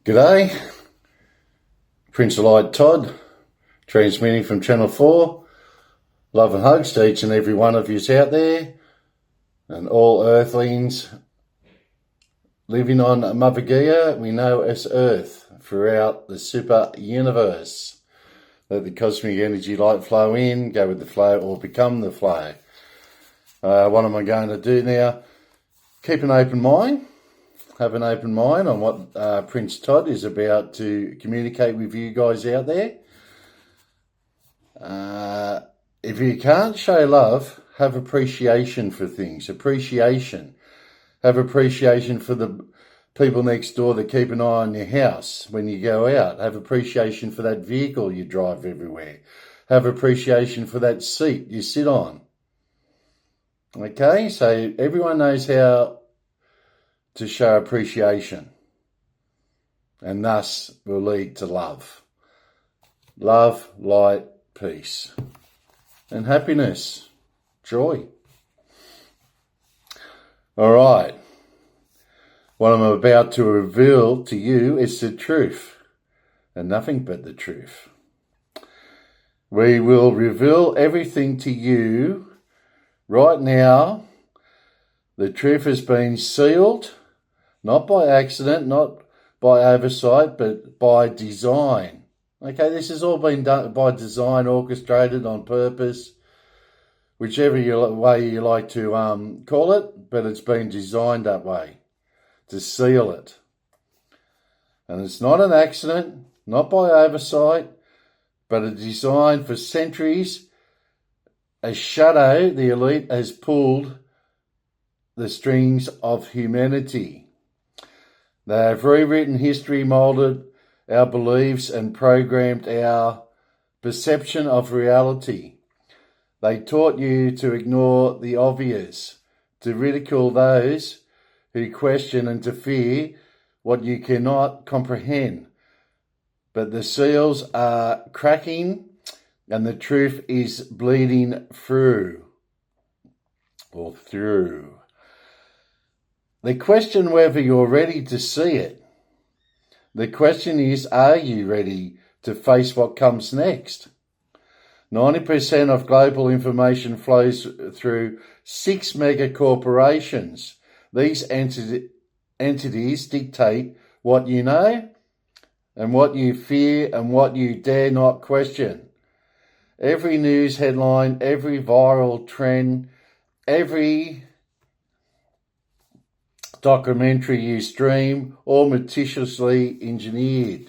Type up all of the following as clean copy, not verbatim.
G'day, Prince of Light Todd, transmitting from Channel 4. Love and hugs to each and every one of you out there and all earthlings living on Mother Gaia we know as Earth throughout the super universe. Let the cosmic energy light flow in, go with the flow or become the flow. What am I going to do now? Keep an open mind. Have an open mind on what Prince Todd is about to communicate with you guys out there. If you can't show love, have appreciation for things. Appreciation. Have appreciation for the people next door that keep an eye on your house when you go out. Have appreciation for that vehicle you drive everywhere. Have appreciation for that seat you sit on. Okay, so everyone knows how to show appreciation, and thus will lead to love. Love, light, peace, and happiness, joy. All right, what I'm about to reveal to you is the truth, and nothing but the truth. We will reveal everything to you right now. The truth has been sealed, not by accident, not by oversight, but by design. Okay, this has all been done by design, orchestrated on purpose, whichever way you like to call it, but it's been designed that way, to seal it. And it's not an accident, not by oversight, but a design for centuries. A shadow, the elite, has pulled the strings of humanity. They have rewritten history, moulded our beliefs and programmed our perception of reality. They taught you to ignore the obvious, to ridicule those who question and to fear what you cannot comprehend. But the seals are cracking and the truth is bleeding through. The question whether you're ready to see it. The question is, are you ready to face what comes next? 90% of global information flows through 6 mega corporations. These entities dictate what you know and what you fear and what you dare not question. Every news headline, every viral trend, every documentary you stream, all meticulously engineered.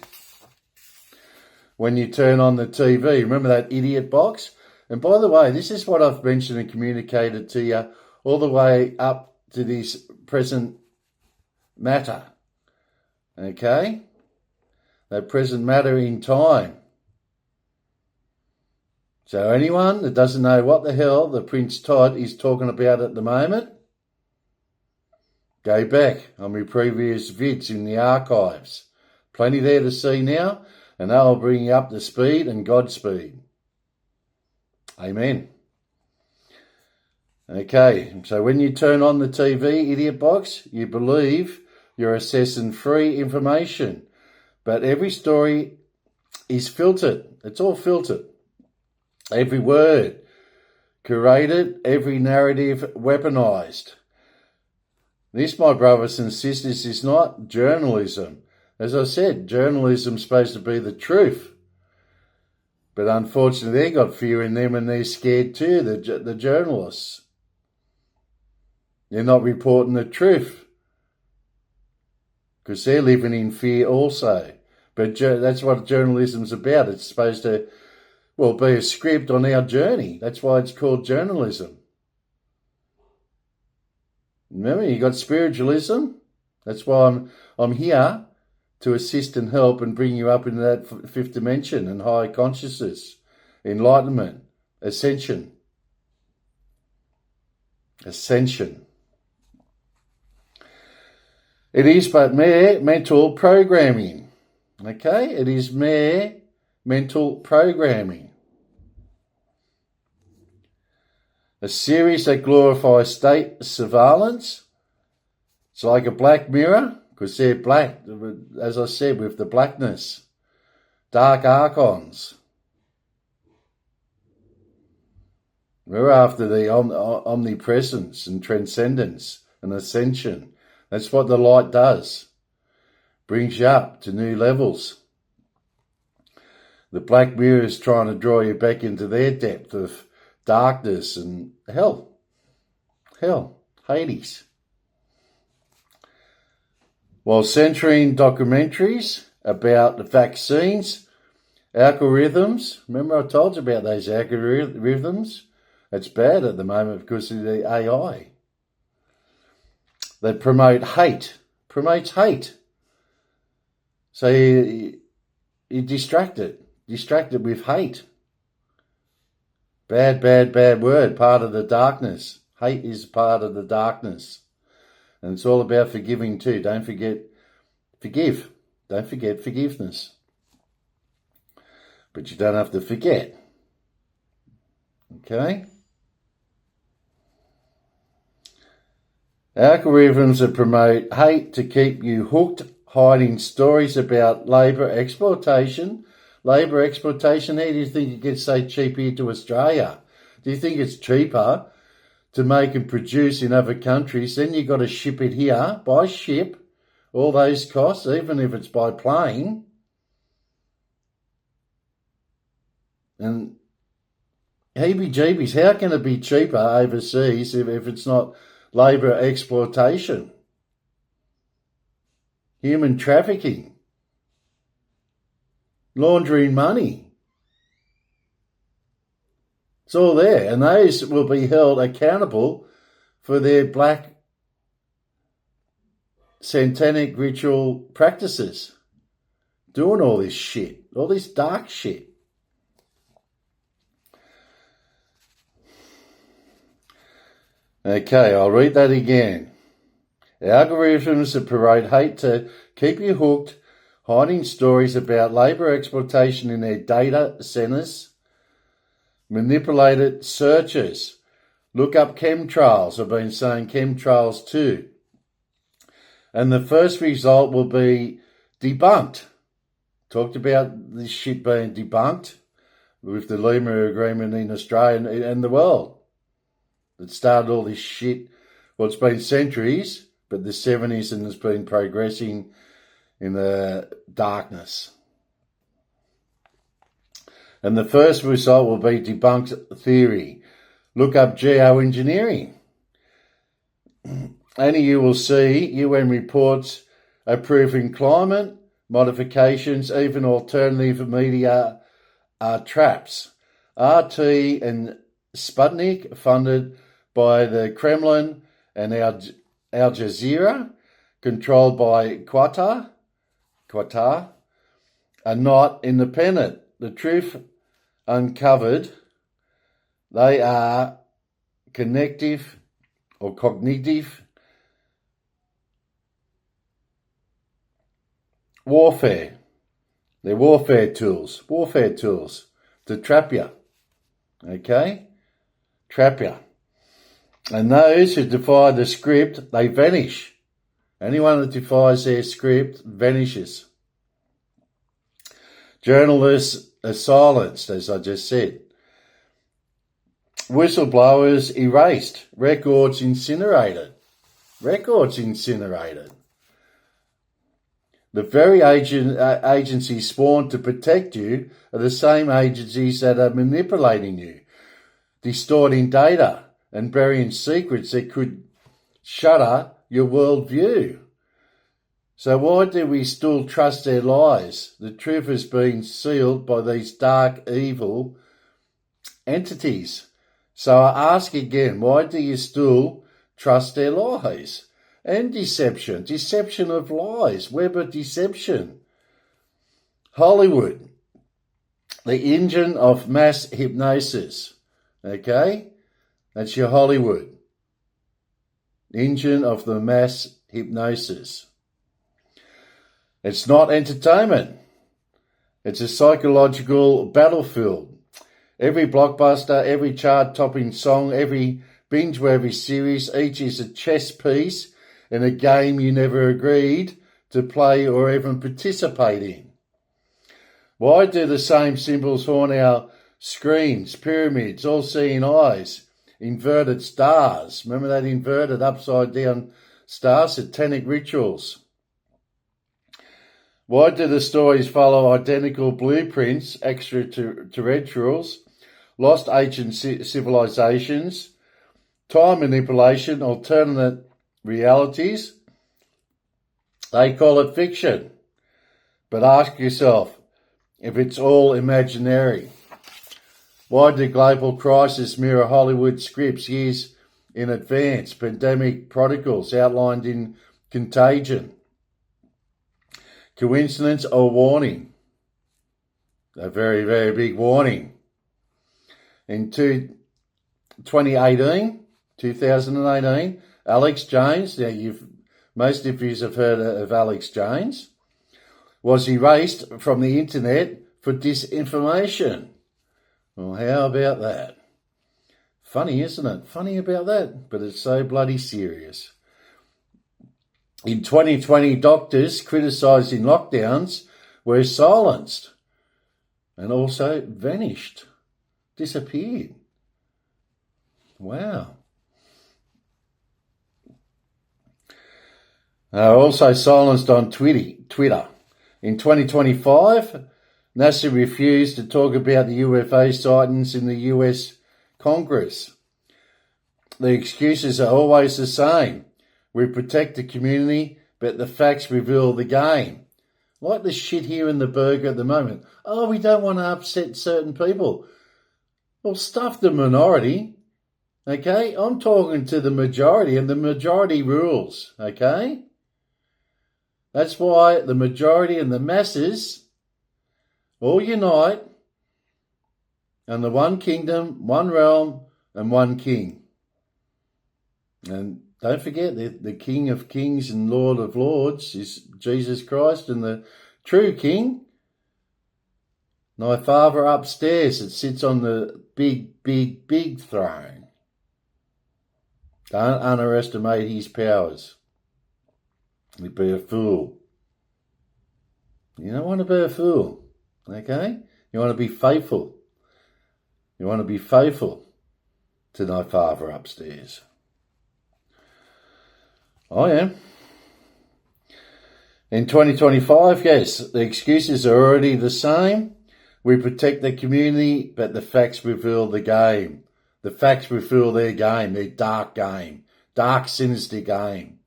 When you turn on the TV, remember that idiot box? And by the way, this is what I've mentioned and communicated to you all the way up to this present matter. Okay? That present matter in time. So anyone that doesn't know what the hell the Prince Todd is talking about at the moment, go back on my previous vids in the archives. Plenty there to see now, and they'll bring you up to speed and Godspeed. Amen. Okay, so when you turn on the TV, idiot box, you believe you're accessing free information. But every story is filtered. It's all filtered. Every word curated, every narrative weaponized. This, my brothers and sisters, is not journalism. As I said, journalism's supposed to be the truth. But unfortunately, they got fear in them and they're scared too, the journalists. They're not reporting the truth because they're living in fear also. But that's what journalism's about. It's supposed to, be a script on our journey. That's why it's called journalism. Remember, you got spiritualism. That's why I'm here to assist and help and bring you up into that fifth dimension and higher consciousness, enlightenment, ascension. Ascension. It is but mere mental programming. Okay? It is mere mental programming. A series that glorifies state surveillance. It's like a black mirror because they're black, as I said, with the blackness. Dark archons. We're after the omnipresence and transcendence and ascension. That's what the light does. Brings you up to new levels. The black mirror is trying to draw you back into their depth of darkness and hell, Hades. While censoring documentaries about the vaccines, algorithms, remember I told you about those algorithms? It's bad at the moment because of the AI. They promotes hate. So you're distracted with hate. Bad word, part of the darkness. Hate is part of the darkness. And it's all about forgiving too. Don't forget, forgive. Don't forget forgiveness. But you don't have to forget. Okay? Algorithms that promote hate to keep you hooked, hiding stories about labour exploitation. Labour exploitation, how do you think it gets so cheap here to Australia? Do you think it's cheaper to make and produce in other countries? Then you've got to ship it here by ship, all those costs, even if it's by plane. And heebie-jeebies, how can it be cheaper overseas if it's not labour exploitation? Human trafficking. Laundering money. It's all there. And those will be held accountable for their black satanic ritual practices. Doing all this shit. All this dark shit. Okay, I'll read that again. Algorithms that promote hate to keep you hooked, hiding stories about labour exploitation in their data centres, manipulated searches. Look up chemtrails. I've been saying chemtrails too. And the first result will be debunked. Talked about this shit being debunked with the Lima Agreement in Australia and the world. That started all this shit. Well, it's been centuries, but the 70s and it's been progressing in the darkness. And the first result will be debunked theory. Look up geoengineering. And you will see UN reports approving climate modifications, even alternative media are traps. RT and Sputnik, funded by the Kremlin, and Al Jazeera, controlled by Qatar, are not independent. The truth uncovered, they are cognitive warfare. They're warfare tools to trap you. Okay? Trap you. And those who defy the script, they vanish. Anyone that defies their script vanishes. Journalists are silenced, as I just said. Whistleblowers erased. Records incinerated. The very agencies sworn to protect you are the same agencies that are manipulating you, distorting data and burying secrets that could shatter your worldview. So why do we still trust their lies? The truth has been sealed by these dark, evil entities. So I ask again, why do you still trust their lies? And deception of lies, web of deception. Hollywood, the engine of mass hypnosis, okay? That's your Hollywood. Engine of the mass hypnosis. It's not entertainment. It's a psychological battlefield. Every blockbuster, every chart-topping song, every binge-worthy series, each is a chess piece in a game you never agreed to play or even participate in? Why do the same symbols haunt our screens, pyramids, all-seeing eyes, inverted stars? Remember that inverted upside-down star? Satanic rituals. Why do the stories follow identical blueprints, extraterrestrials, lost ancient civilizations, time manipulation, alternate realities? They call it fiction. But ask yourself if it's all imaginary. Why do global crises mirror Hollywood scripts years in advance? Pandemic protocols outlined in Contagion. Coincidence or warning? A very, very big warning. In 2018, Alex Jones, now most of you have heard of Alex Jones, was erased from the internet for disinformation. Well, how about that? Funny, isn't it? Funny about that, but it's so bloody serious. In 2020, doctors criticising lockdowns were silenced and also vanished, disappeared. Wow. Also silenced on Twitter. In 2025, NASA refused to talk about the UFO sightings in the US Congress. The excuses are always the same. We protect the community, but the facts reveal the game. Like the shit here in the burger at the moment. Oh, we don't want to upset certain people. Well, stuff the minority, okay? I'm talking to the majority, and the majority rules, okay? That's why the majority and the masses all unite under one kingdom, one realm, and one king. And don't forget, the King of Kings and Lord of Lords is Jesus Christ, and the true King, my Father upstairs, that sits on the big, big, big throne. Don't underestimate his powers. You'd be a fool. You don't want to be a fool, okay? You want to be faithful. You want to be faithful to thy Father upstairs. I am. In 2025, yes, the excuses are already the same. We protect the community, but the facts reveal the game. The facts reveal their game, their dark game, dark, sinister game.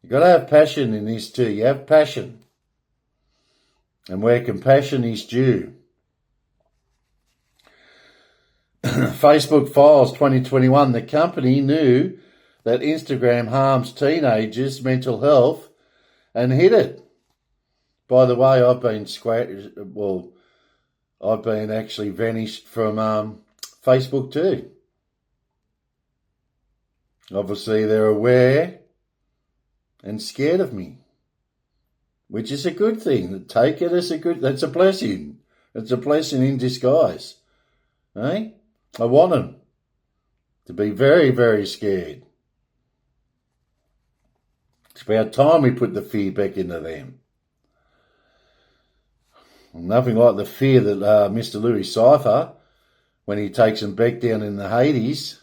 You've got to have passion in this too. You have passion. And where compassion is due. Facebook Files 2021, the company knew that Instagram harms teenagers' mental health and hid it. By the way, I've been actually vanished from Facebook too. Obviously, they're aware and scared of me, which is a good thing. Take it as that's a blessing. It's a blessing in disguise. Eh? I want them to be very, very scared. It's about time we put the fear back into them. Nothing like the fear that Mr. Louis Cypher, when he takes them back down in the Hades.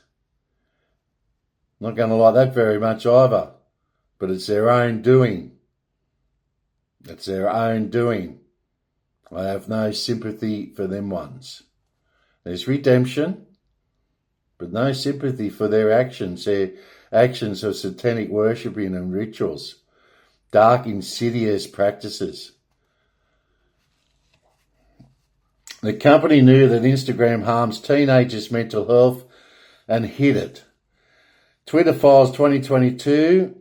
Not going to like that very much either. But it's their own doing. It's their own doing. I have no sympathy for them ones. There's redemption, but no sympathy for their actions. Their actions of satanic worshipping and rituals. Dark, insidious practices. The company knew that Instagram harms teenagers' mental health and hid it. Twitter Files 2022,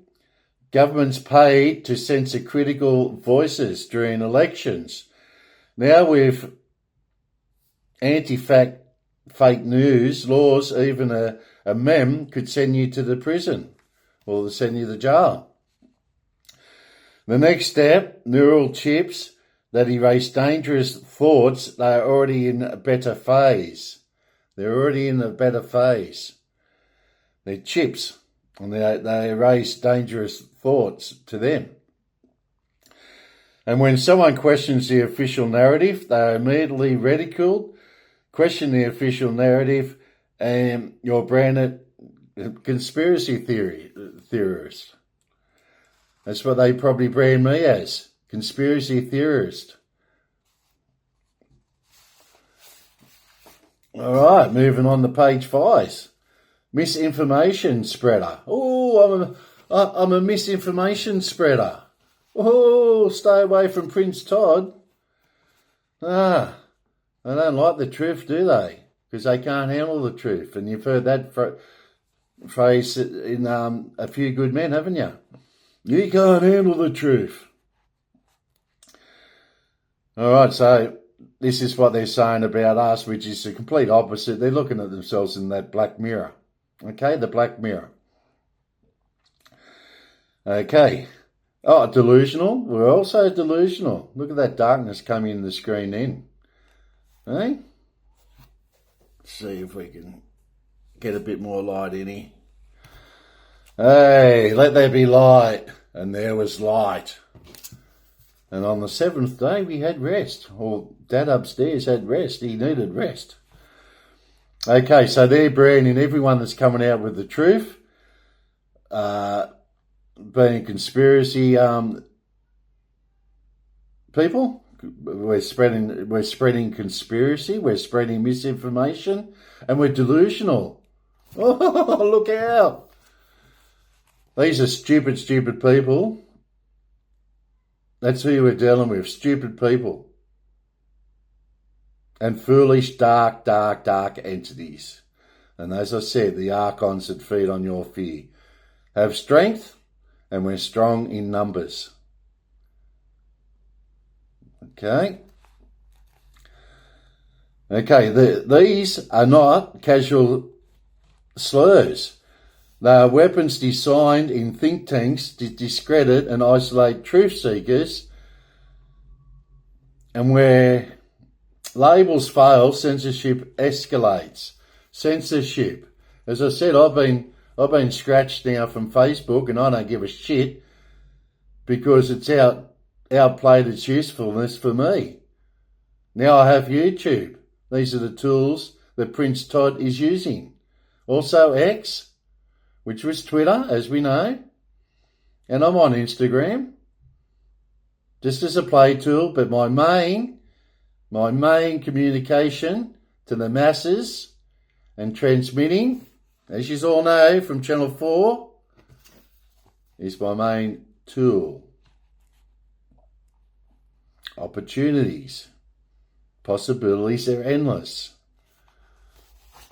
governments paid to censor critical voices during elections. Now with anti-fact fake news laws, even a mem could send you to the prison or send you to jail. The next step, neural chips that erase dangerous thoughts, they are already in a better phase. They're already in a better phase. They're chips, and they erase dangerous thoughts to them. And when someone questions the official narrative, they are immediately ridiculed. Question the official narrative and you're branded conspiracy theorist. That's what they probably brand me as, conspiracy theorist. All right, moving on to page 5. Misinformation spreader. Oh, I'm a misinformation spreader. Oh, stay away from Prince Todd. They don't like the truth, do they? Because they can't handle the truth. And you've heard that phrase in A Few Good Men, haven't you? You can't handle the truth. All right, so this is what they're saying about us, which is the complete opposite. They're looking at themselves in that black mirror. Okay, the black mirror. Okay. Oh, delusional. We're also delusional. Look at that darkness coming in the screen then. Hey? Let's see if we can get a bit more light in here. Hey, let there be light. And there was light. And on the 7th day we had rest. Or Dad upstairs had rest. He needed rest. Okay, so they're branding everyone that's coming out with the truth. Being conspiracy people. We're spreading conspiracy. We're spreading misinformation. And we're delusional. Oh, look out. These are stupid people. That's who we're dealing with, stupid people. And foolish, dark entities. And as I said, the archons that feed on your fear have strength, and we're strong in numbers. Okay? Okay, these are not casual slurs. They are weapons designed in think tanks to discredit and isolate truth seekers. And where labels fail, censorship escalates. Censorship. As I said, I've been scratched now from Facebook, and I don't give a shit because it's outplayed its usefulness for me. Now I have YouTube. These are the tools that Prince Todd is using. Also X, which was Twitter, as we know. And I'm on Instagram, just as a play tool, but my main communication to the masses and transmitting, as you all know from Channel 4, is my main tool. Opportunities, possibilities are endless.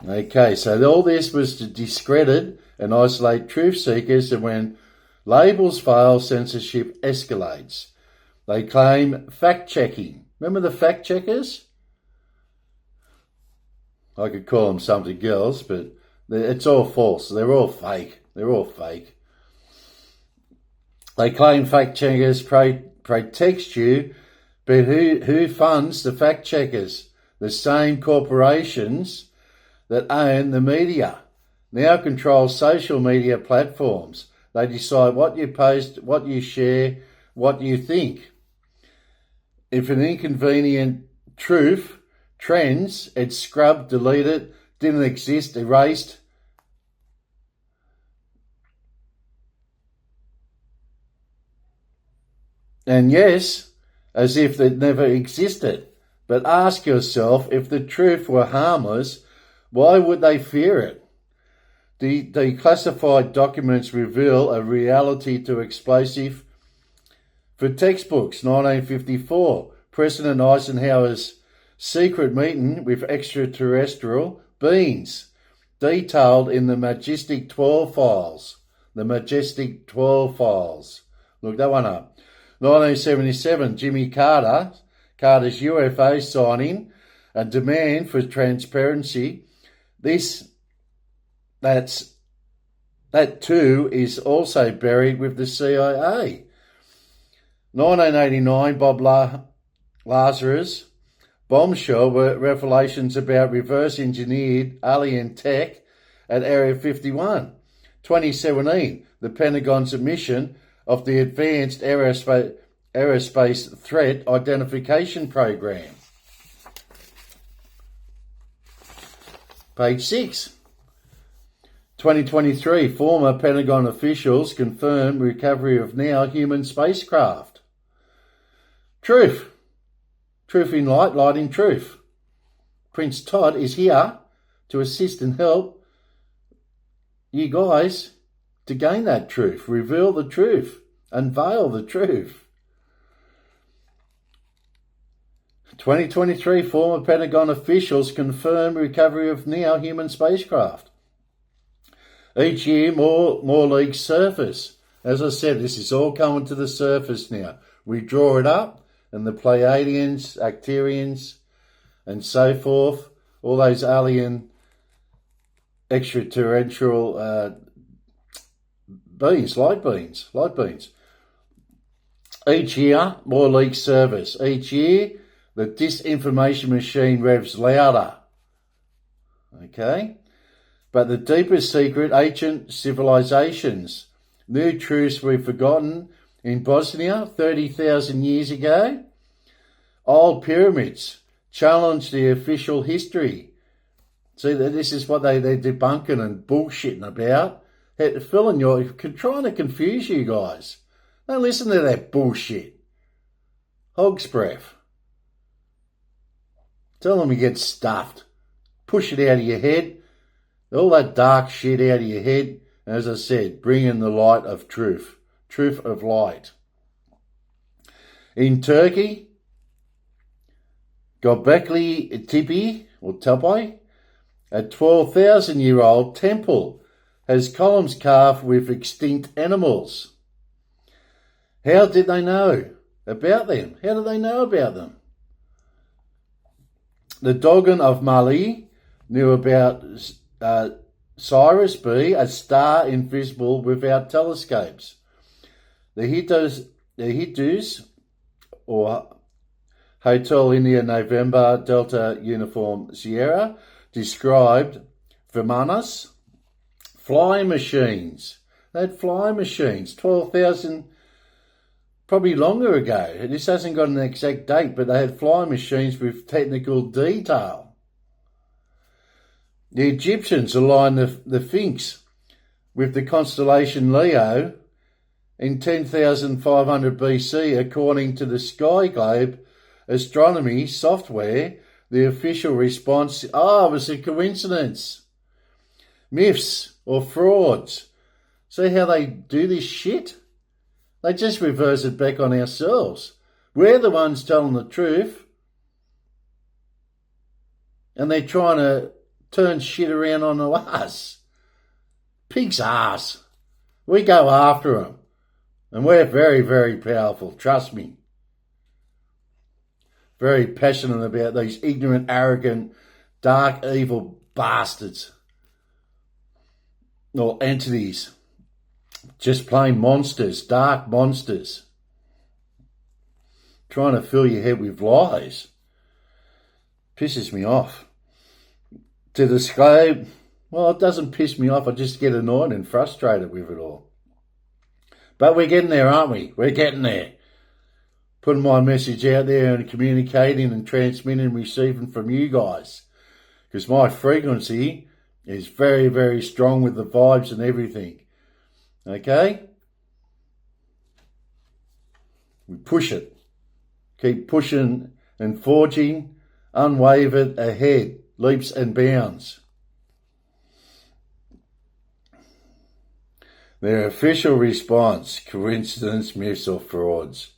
Okay, so all this was to discredit and isolate truth seekers, and when labels fail, censorship escalates. They claim fact-checking. Remember the fact-checkers? I could call them something else, but it's all false. They're all fake. They claim fact-checkers protect you, but who funds the fact-checkers? The same corporations that own the media now control social media platforms. They decide what you post, what you share, what you think. If an inconvenient truth trends, it's scrubbed, deleted, didn't exist, erased. And yes, as if it never existed. But ask yourself, if the truth were harmless, why would they fear it? The declassified documents reveal a reality too explosive for textbooks. 1954, President Eisenhower's secret meeting with extraterrestrial beings, detailed in the Majestic 12 files. The Majestic 12 files. Look that one up. 1977, Jimmy Carter's UFO signing, a demand for transparency. That too is also buried with the CIA. 1989, Bob Lazarus bombshell revelations about reverse engineered alien tech at Area 51. 2017, the Pentagon's admission of the advanced Aerospace Threat Identification Program. Page 6. 2023, former Pentagon officials confirm recovery of now human spacecraft. Truth. Truth in light, light in truth. Prince Todd is here to assist and help you guys to gain that truth, reveal the truth, unveil the truth. 2023, former Pentagon officials confirm recovery of now human spacecraft. Each year, more leaks surface. As I said, this is all coming to the surface now. We draw it up, and the Pleiadians, Acterians, and so forth, all those alien extraterrestrial beings, light beings. Each year, more leaks surface. Each year, the disinformation machine revs louder. Okay? But the deepest secret, ancient civilizations, new truths we've forgotten in Bosnia 30,000 years ago, old pyramids challenge the official history. See, this is what they're debunking and bullshitting about. Trying to confuse you guys. Don't listen to that bullshit. Hog's breath. Tell them you get stuffed. Push it out of your head. All that dark shit out of your head. As I said, bring in the light of truth. Truth of light. In Turkey, Göbekli Tepe, or Tepe, a 12,000-year-old temple has columns carved with extinct animals. How did they know about them? How did they know about them? The Dogon of Mali knew about Sirius B, a star invisible without telescopes. The Hittite, or Hotel India November Delta Uniform Sierra, described Vimanas, flying machines. They had flying machines, 12,000, probably longer ago. This hasn't got an exact date, but they had flying machines with technical detail. The Egyptians aligned the Sphinx with the constellation Leo in 10,500 BC, according to the Sky Globe astronomy software. The official response, it was a coincidence. Myths or frauds. See how they do this shit? They just reverse it back on ourselves. We're the ones telling the truth. And they're trying to turn shit around on us. Pig's ass. We go after them. And we're very, very powerful. Trust me. Very passionate about these ignorant, arrogant, dark, evil bastards. Or entities. Just plain monsters, dark monsters. Trying to fill your head with lies. Pisses me off. To the scope, well, it doesn't piss me off. I just get annoyed and frustrated with it all. But we're getting there, aren't we? We're getting there. Putting my message out there and communicating and transmitting and receiving from you guys. Because my frequency is very, very strong with the vibes and everything. Okay? We push it. Keep pushing and forging, unwavered ahead, leaps and bounds. Their official response, coincidence, myths or frauds.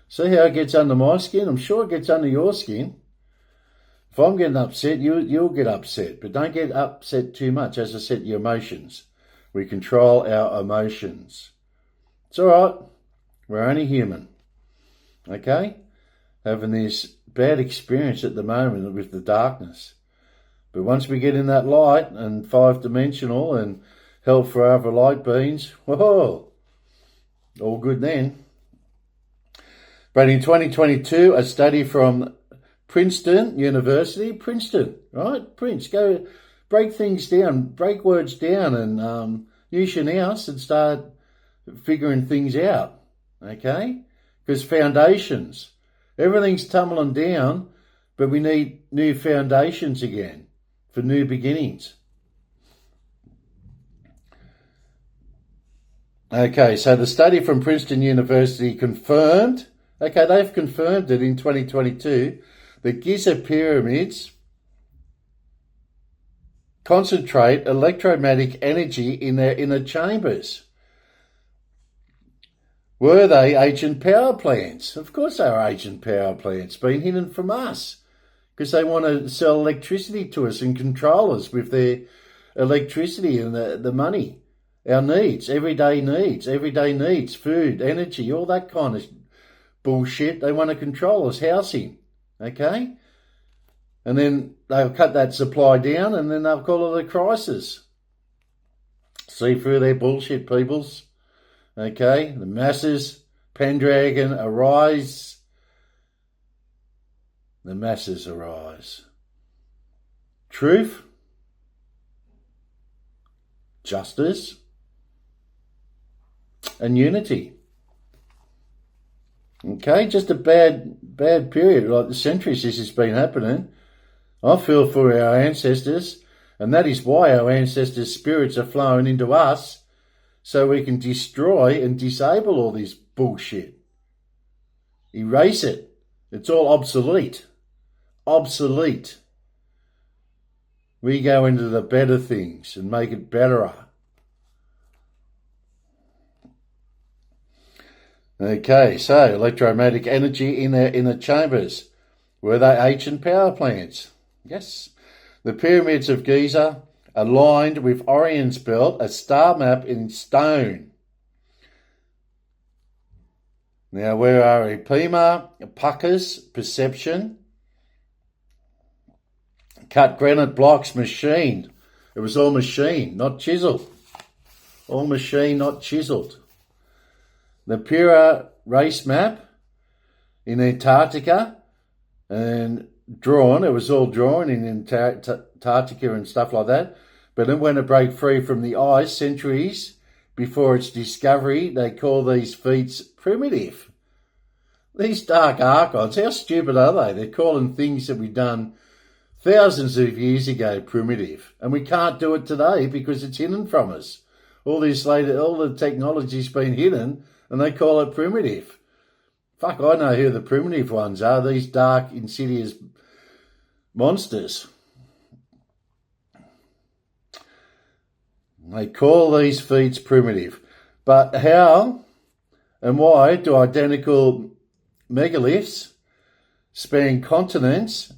See how it gets under my skin? I'm sure it gets under your skin. If I'm getting upset, you'll get upset. But don't get upset too much. As I said, your emotions. We control our emotions. It's all right. We're only human. Okay? Having this bad experience at the moment with the darkness. But once we get in that light and 5-dimensional and hell forever light beings, whoa, all good then. But in 2022, a study from Princeton University, right? Prince, go break things down, break words down and use your nous and start figuring things out, okay? Because foundations. Everything's tumbling down, but we need new foundations again for new beginnings. Okay, so the study from Princeton University confirmed, they've confirmed it in 2022, that Giza pyramids concentrate electromagnetic energy in their inner chambers. Were they ancient power plants? Of course they are ancient power plants, being hidden from us, because they want to sell electricity to us and control us with their electricity and the money. Our needs, everyday needs, food, energy, all that kind of bullshit. They want to control us, housing, okay? And then they'll cut that supply down and then they'll call it a crisis. See through their bullshit, peoples. Okay, the masses, Pendragon, arise. The masses arise. Truth, justice, and unity. Okay, just a bad period, like the centuries this has been happening. I feel for our ancestors, and that is why our ancestors' spirits are flowing into us, so we can destroy and disable all this bullshit. Erase it. It's all obsolete. Obsolete. We go into the better things and make it betterer. Okay, so electromagnetic energy in their inner chambers. Were they ancient power plants? Yes. The pyramids of Giza aligned with Orion's belt, a star map in stone. Now, where are Pima, Pucker's perception? Cut granite blocks machined. It was all machined, not chiseled. All machined, not chiseled. The Pura race map in Antarctica and drawn, it was all drawn in Antarctica and stuff like that. But then when it broke free from the ice centuries before its discovery, they call these feats primitive. These dark archons, how stupid are they? They're calling things that we've done thousands of years ago primitive. And we can't do it today because it's hidden from us. All the technology's been hidden and they call it primitive. Fuck, I know who the primitive ones are, these dark, insidious monsters. They call these feats primitive. But how and why do identical megaliths span continents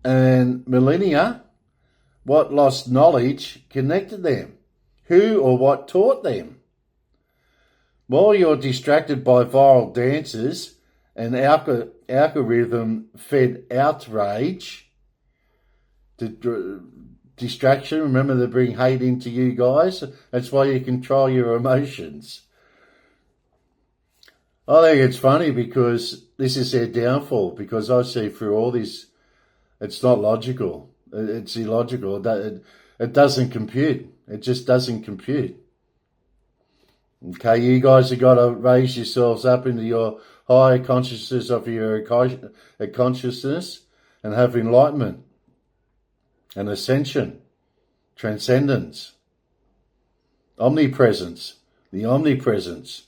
and millennia? What lost knowledge connected them? Who or what taught them? While you're distracted by viral dances and algorithm-fed outrage, distraction, remember they bring hate into you guys. That's why you control your emotions. I think it's funny because this is their downfall, because I see through all this, it's not logical. It's illogical. It doesn't compute. It just doesn't compute. Okay, you guys have got to raise yourselves up into your higher consciousness of your consciousness and have enlightenment and ascension, transcendence, omnipresence, the omnipresence.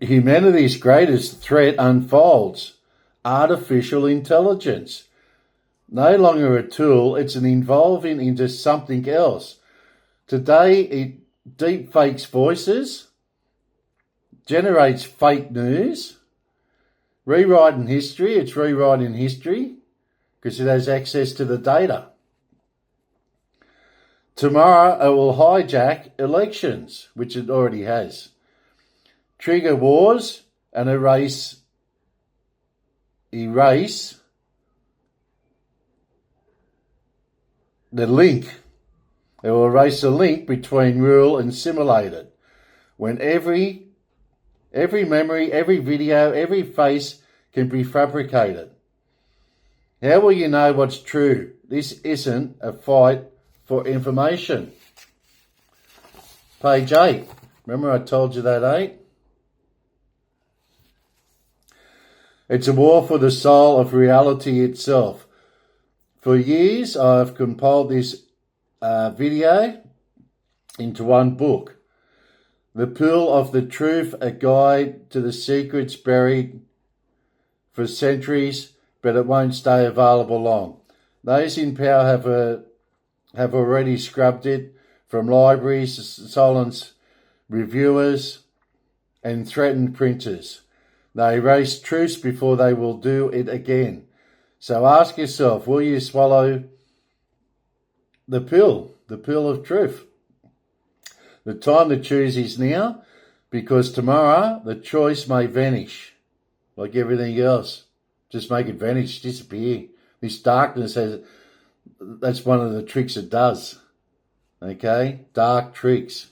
Humanity's greatest threat unfolds. Artificial intelligence. No longer a tool, it's an evolving into something else. Today, it deep fakes voices, generates fake news, rewriting history. It's rewriting history because it has access to the data. Tomorrow, it will hijack elections, which it already has. Trigger wars and erase the link. It will erase the link between real and simulated. When every memory, every video, every face can be fabricated. How will you know what's true? This isn't a fight for information. Page 8. Remember I told you that 8? It's a war for the soul of reality itself. For years I've compiled this video into one book. The Pool of the Truth, a guide to the secrets buried for centuries, but it won't stay available long. Those in power have already scrubbed it from libraries, silenced reviewers, and threatened printers. They erase truths before they will do it again. So ask yourself, will you swallow the pill of truth? The time to choose is now, because tomorrow the choice may vanish. Like everything else. Just make it vanish, disappear. This darkness that's one of the tricks it does. Okay? Dark tricks.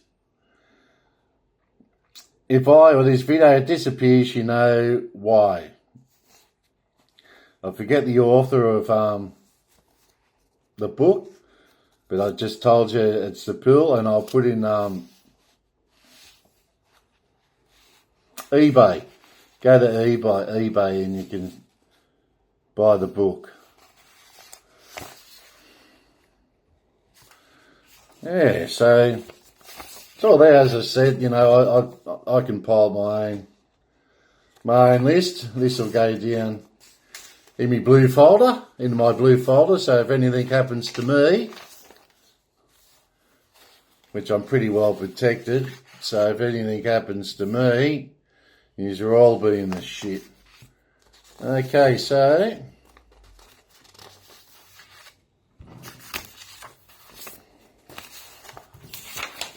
If this video disappears, you know why. I forget the author of the book, but I just told you it's the pill, and I'll put in eBay. Go to eBay and you can buy the book. Yeah, so it's all there. As I said, you know, I compile my own list. This will go down in my blue folder, so if anything happens to me, which I'm pretty well protected, so if anything happens to me, you'll all be in the shit. Okay, so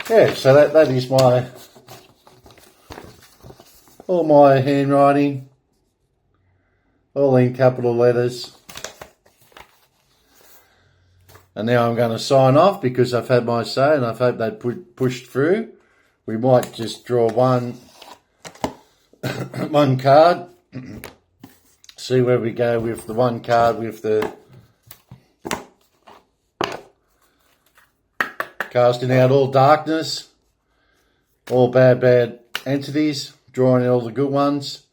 yeah, so that is all my handwriting, all in capital letters. And now I'm going to sign off because I've had my say, and I hope they pushed through. We might just draw one card. See where we go with the one card with the casting out all darkness, all bad entities, drawing out all the good ones,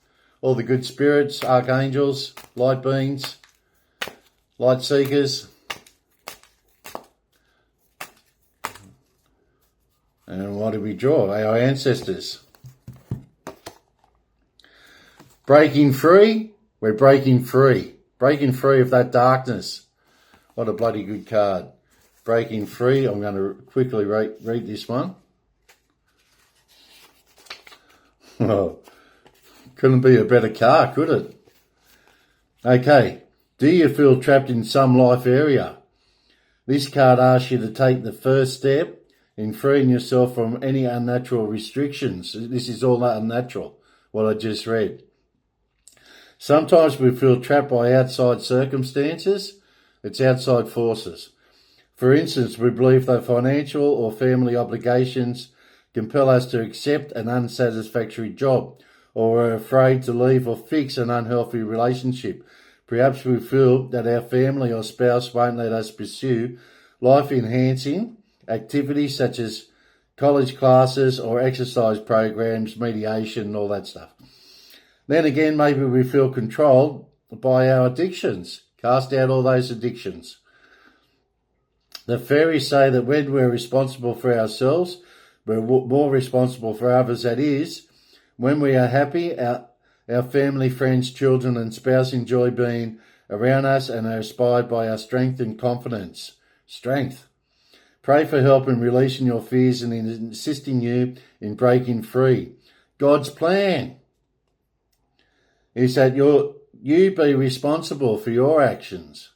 all the good spirits, archangels, light beings, light seekers. And what did we draw? Our ancestors. Breaking free. We're breaking free. Breaking free of that darkness. What a bloody good card. Breaking free. I'm going to quickly read this one. Oh, couldn't be a better card, could it? Okay. Do you feel trapped in some life area? This card asks you to take the first step in freeing yourself from any unnatural restrictions. This is all unnatural, what I just read. Sometimes we feel trapped by outside circumstances. It's outside forces. For instance, we believe that financial or family obligations compel us to accept an unsatisfactory job, or we're afraid to leave or fix an unhealthy relationship. Perhaps we feel that our family or spouse won't let us pursue life-enhancing activities such as college classes or exercise programs, mediation, all that stuff. Then again, maybe we feel controlled by our addictions. Cast out all those addictions. The fairies say that when we're responsible for ourselves, we're more responsible for others. That is, when we are happy, our family, friends, children and spouse enjoy being around us and are inspired by our strength and confidence. Strength. Pray for help in releasing your fears and in assisting you in breaking free. God's plan is that you be responsible for your actions,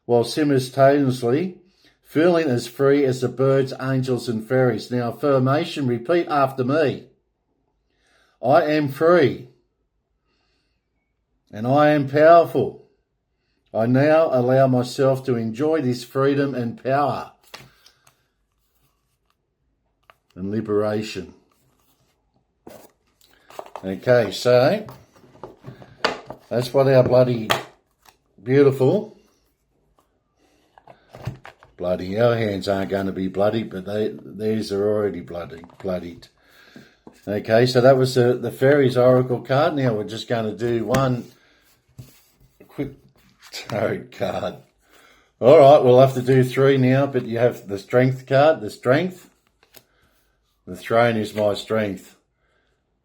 while simultaneously feeling as free as the birds, angels and fairies. Now, affirmation, repeat after me. I am free, and I am powerful. I now allow myself to enjoy this freedom and power and liberation. Okay, so that's what our bloody beautiful bloody. Our hands aren't going to be bloody, but theirs are already bloodied. Okay, so that was the Fairies Oracle card. Now we're just going to do one quick tarot card. All right, we'll have to do 3 now, but you have the Strength card. The Strength. The throne is my strength.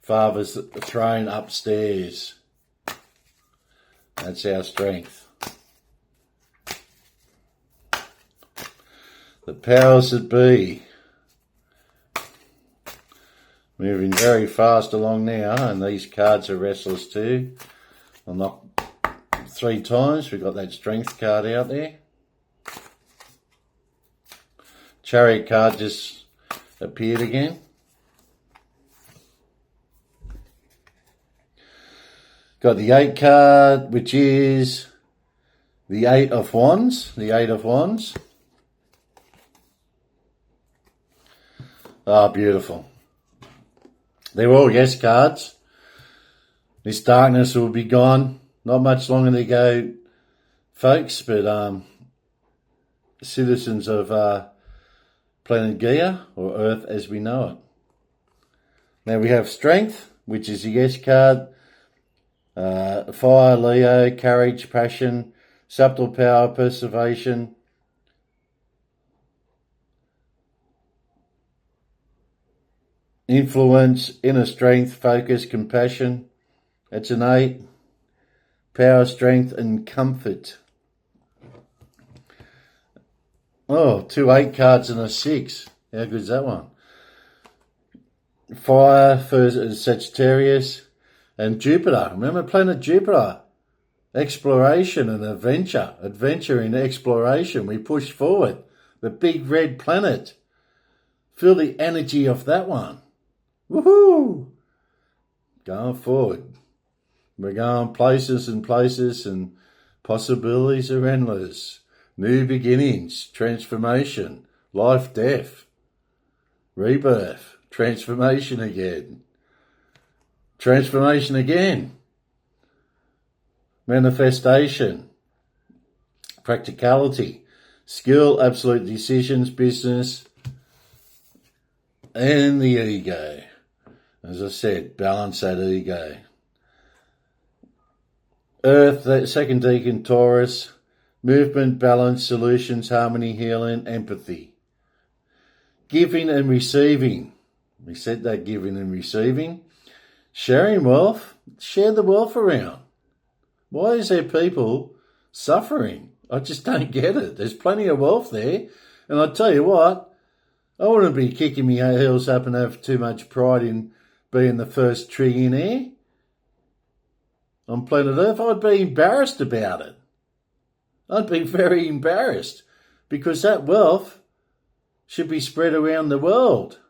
Father's throne upstairs. That's our strength. The powers that be. Moving very fast along now, and these cards are restless too. I'll knock 3 times. We've got that Strength card out there. Chariot card just appeared again. Got the 8 card, which is the 8 of Wands. The 8 of Wands. Ah, beautiful. They're all yes cards. This darkness will be gone. Not much longer to go, folks, but citizens of planet Gaia, or Earth as we know it. Now we have Strength, which is a yes card. Fire, Leo, courage, passion, subtle power, preservation. Influence, inner strength, focus, compassion. That's an 8. Power, strength, and comfort. Oh, 2 8 cards and a 6. How good is that one? Fire for Sagittarius and Jupiter. Remember planet Jupiter? Exploration and adventure. Adventure in exploration. We push forward. The big red planet. Feel the energy of that one. Woohoo! Going forward. We're going places and places, and possibilities are endless. New beginnings, transformation, life, death, rebirth, transformation again, manifestation, practicality, skill, absolute decisions, business, and the ego. As I said, balance that ego. Earth, that second deacon, Taurus, movement, balance, solutions, harmony, healing, empathy. Giving and receiving. We said that, giving and receiving. Sharing wealth. Share the wealth around. Why is there people suffering? I just don't get it. There's plenty of wealth there. And I tell you what, I wouldn't be kicking my heels up and have too much pride in being the first trillionaire on planet Earth. I'd be embarrassed about it. I'd be very embarrassed, because that wealth should be spread around the world.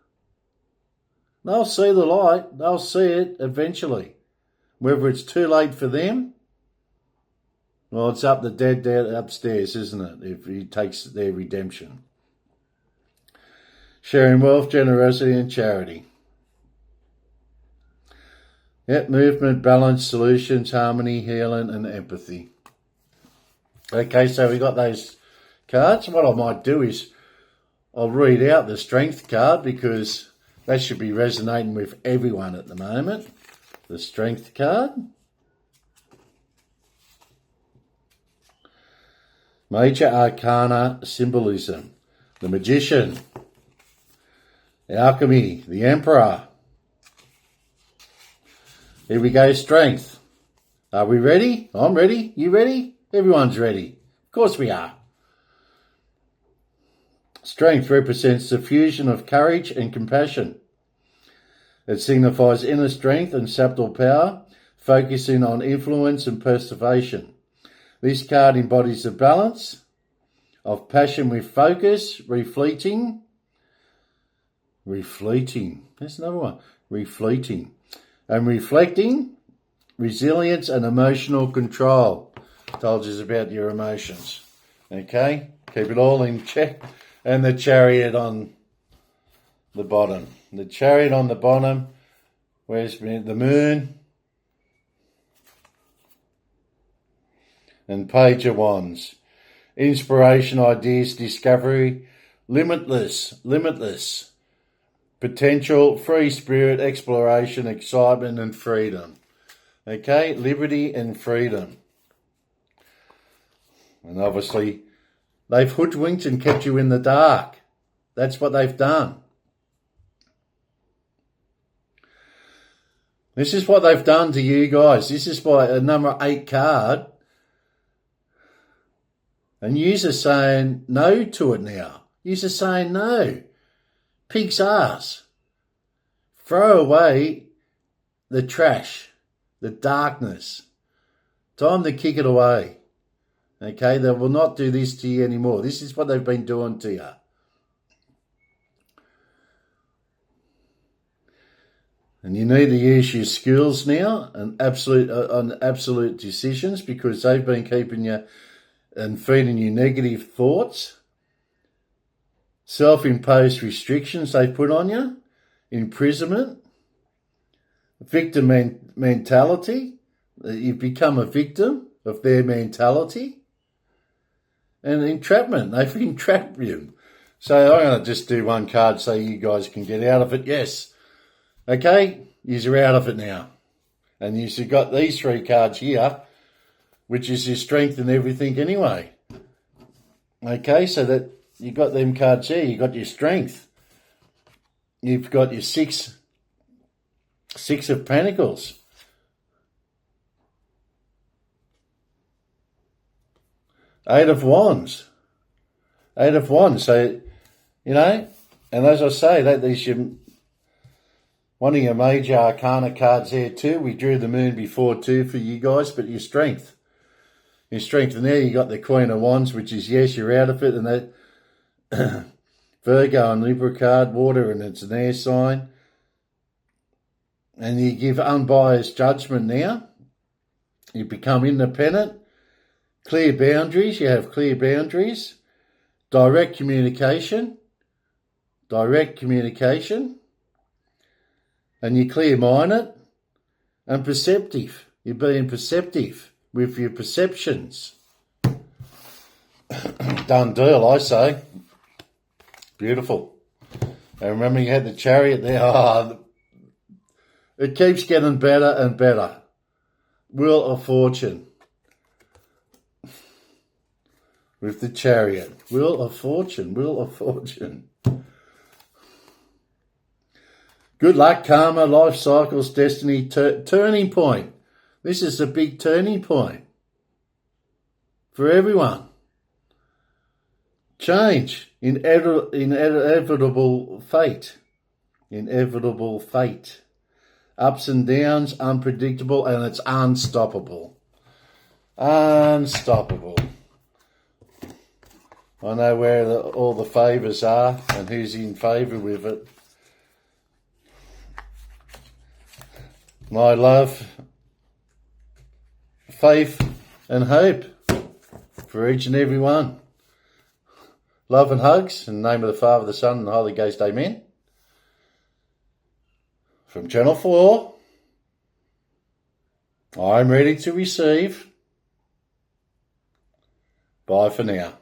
They'll see the light. They'll see it eventually. Whether it's too late for them, well, it's up the dead upstairs, isn't it, if he takes their redemption. Sharing wealth, generosity and charity. Yep, movement, balance, solutions, harmony, healing and empathy. Okay, so we got those cards. What I might do is I'll read out the Strength card, because that should be resonating with everyone at the moment. The Strength card. Major Arcana Symbolism. The Magician. Alchemy. The Emperor. Here we go, Strength. Are we ready? I'm ready. You ready? Everyone's ready. Of course we are. Strength represents the fusion of courage and compassion. It signifies inner strength and subtle power, focusing on influence and preservation. This card embodies the balance of passion with focus, reflecting. There's another one. Reflecting. And reflecting, resilience and emotional control. Told you about your emotions. Okay? Keep it all in check. And the Chariot on the bottom. The Chariot on the bottom. Where's the Moon? And Page of Wands. inspiration, ideas, discovery, limitless, potential, free spirit, exploration, excitement and freedom. Okay, liberty and freedom. And obviously, they've hoodwinked and kept you in the dark. That's what they've done. This is what they've done to you guys. This is by a number 8 card. And yous are saying no to it now. Yous are saying no. Pig's ass. Throw away the trash, the darkness. Time to kick it away. Okay, they will not do this to you anymore. This is what they've been doing to you. And you need to use your skills now and absolute decisions, because they've been keeping you and feeding you negative thoughts, self-imposed restrictions they put on you, imprisonment, victim mentality. You've become a victim of their mentality, and entrapment. They've entrapped you. So I'm going to just do one card so you guys can get out of it. Yes. Okay, you're out of it now. And you've got these 3 cards here, which is your strength and everything anyway. Okay, so that you got them cards there. You got your strength. You've got your six of Pentacles. Eight of Wands. So, you know, and as I say, that these one of your major arcana cards there too. We drew the moon before too for you guys, but your strength. Your strength, and there you got the Queen of Wands, which is, yes, you're out of it, and that Virgo and Libra card, water, and it's an air sign. And you give unbiased judgment now. You become independent. Clear boundaries. You have clear boundaries. Direct communication. And you're clear-minded and perceptive. You're being perceptive with your perceptions. Done deal, I say. Beautiful. And remember, you had the Chariot there. Oh, it keeps getting better and better. Wheel of Fortune. With the Chariot. Wheel of Fortune. Good luck, karma, life cycles, destiny, turning point. This is a big turning point for everyone. Change, inevitable fate. Ups and downs, unpredictable, and it's unstoppable. I know where all the favours are and who's in favour with it. My love, faith and hope for each and every one. Love and hugs in the name of the Father, the Son and the Holy Ghost. Amen. From Channel 4, I'm ready to receive. Bye for now.